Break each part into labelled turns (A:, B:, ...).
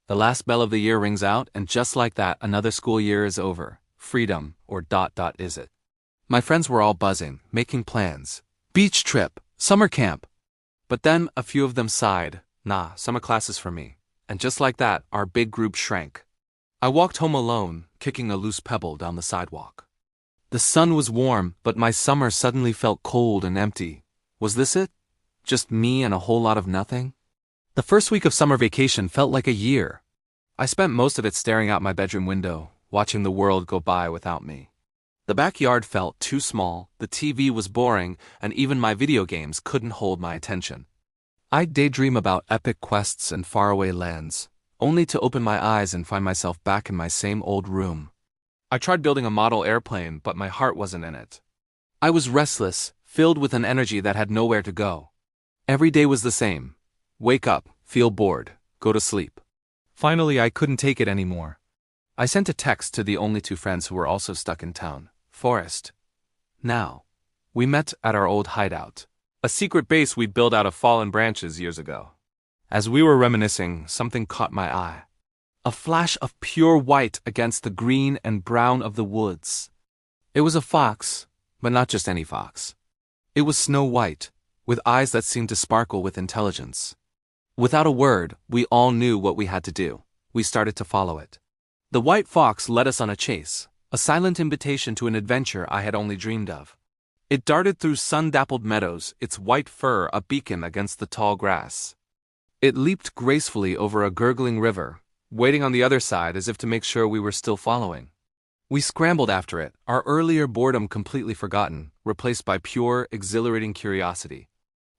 A: The last bell of the year rings out, and just like that, another school year is over. Freedom, or ... is it? My friends were all buzzing, making plans. Beach trip, summer camp. But then a few of them sighed, nah, summer classes for me. And just like that, our big group shrank. I walked home alone, kicking a loose pebble down the sidewalk. The sun was warm, but my summer suddenly felt cold and empty. Was this it? Just me and a whole lot of nothing? The first week of summer vacation felt like a year. I spent most of it staring out my bedroom window, watching the world go by without me. The backyard felt too small, the TV was boring, and even my video games couldn't hold my attention. I'd daydream about epic quests and faraway lands, only to open my eyes and find myself back in my same old room. I tried building a model airplane, but my heart wasn't in it. I was restless, filled with an energy that had nowhere to go. Every day was the same. Wake up, feel bored, go to sleep. Finally, I couldn't take it anymore. I sent a text to the only two friends who were also stuck in town. Forest. Now. We met at our old hideout, a secret base we'd built out of fallen branches years ago. As we were reminiscing, something caught my eye. A flash of pure white against the green and brown of the woods. It was a fox, but not just any fox. It was snow white, with eyes that seemed to sparkle with intelligence. Without a word, we all knew what we had to do. We started to follow it. The white fox led us on a chase, a silent invitation to an adventure I had only dreamed of. It darted through sun-dappled meadows, its white fur a beacon against the tall grass. It leaped gracefully over a gurgling river, waiting on the other side as if to make sure we were still following. We scrambled after it, our earlier boredom completely forgotten, replaced by pure, exhilarating curiosity.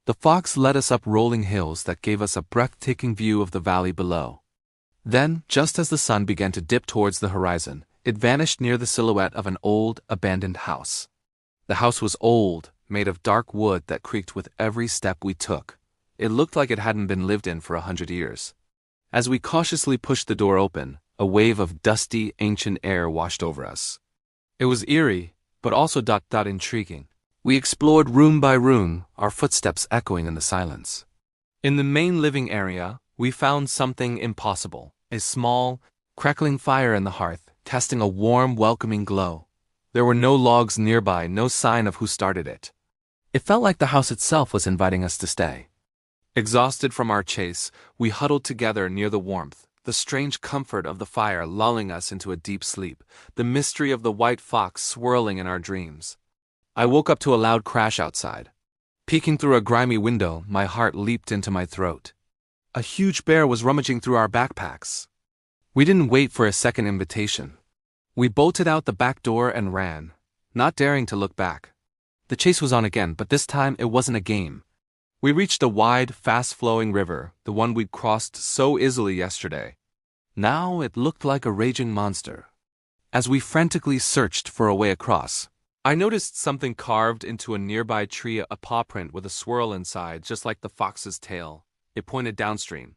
A: The fox led us up rolling hills that gave us a breathtaking view of the valley below. Then, just as the sun began to dip towards the horizon, it vanished near the silhouette of an old, abandoned house. The house was old, made of dark wood that creaked with every step we took. It looked like it hadn't been lived in for 100 years. As we cautiously pushed the door open, a wave of dusty, ancient air washed over us. It was eerie, but also intriguing. We explored room by room, our footsteps echoing in the silence. In the main living area, we found something impossible, a small, crackling fire in the hearth, casting a warm, welcoming glow. There were no logs nearby, no sign of who started it. It felt like the house itself was inviting us to stay. Exhausted from our chase, we huddled together near the warmth, the strange comfort of the fire lulling us into a deep sleep, the mystery of the white fox swirling in our dreams. I woke up to a loud crash outside. Peeking through a grimy window, my heart leaped into my throat. A huge bear was rummaging through our backpacks. We didn't wait for a second invitation. We bolted out the back door and ran, not daring to look back. The chase was on again, but this time it wasn't a game. We reached a wide, fast-flowing river, the one we'd crossed so easily yesterday. Now it looked like a raging monster. As we frantically searched for a way across, I noticed something carved into a nearby tree, a paw print with a swirl inside, just like the fox's tail. It pointed downstream.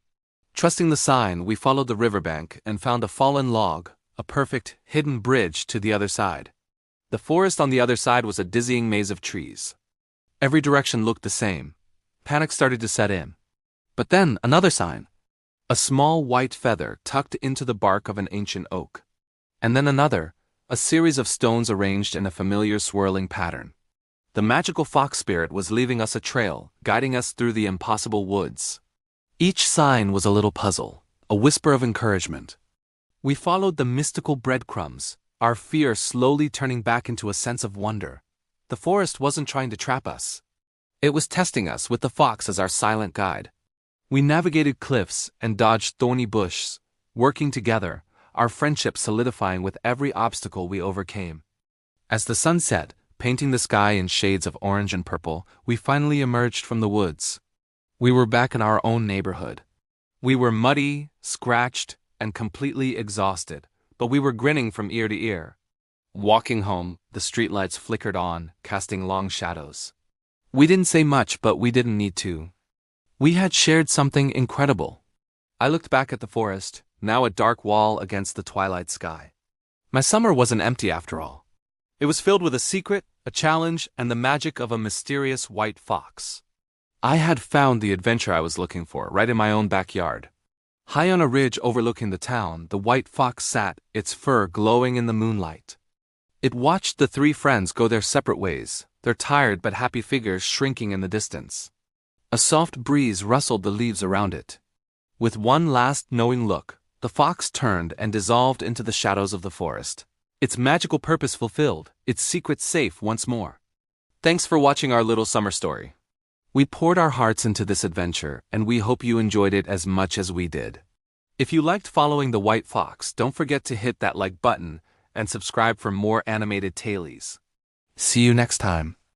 A: Trusting the sign, we followed the riverbank and found a fallen log, a perfect, hidden bridge to the other side. The forest on the other side was a dizzying maze of trees. Every direction looked the same. Panic started to set in. But then, another sign. A small white feather tucked into the bark of an ancient oak. And then another, a series of stones arranged in a familiar swirling pattern. The magical fox spirit was leaving us a trail, guiding us through the impossible woods. Each sign was a little puzzle, a whisper of encouragement. We followed the mystical breadcrumbs, our fear slowly turning back into a sense of wonder. The forest wasn't trying to trap us. It was testing us with the fox as our silent guide. We navigated cliffs and dodged thorny bushes, working together, our friendship solidifying with every obstacle we overcame. As the sun set, painting the sky in shades of orange and purple, we finally emerged from the woods. We were back in our own neighborhood. We were muddy, scratched, and completely exhausted, but we were grinning from ear to ear. Walking home, the streetlights flickered on, casting long shadows. We didn't say much, but we didn't need to. We had shared something incredible. I looked back at the forest, now a dark wall against the twilight sky. My summer wasn't empty after all. It was filled with a secret, a challenge, and the magic of a mysterious white fox. I had found the adventure I was looking for, right in my own backyard. High on a ridge overlooking the town, the white fox sat, its fur glowing in the moonlight. It watched the three friends go their separate ways, their tired but happy figures shrinking in the distance. A soft breeze rustled the leaves around it. With one last knowing look, the fox turned and dissolved into the shadows of the forest. Its magical purpose fulfilled, its secret safe once more. Thanks for watching our little summer story. We poured our hearts into this adventure, and we hope you enjoyed it as much as we did. If you liked following the white fox, don't forget to hit that like button and subscribe for more animated tailies. See you next time.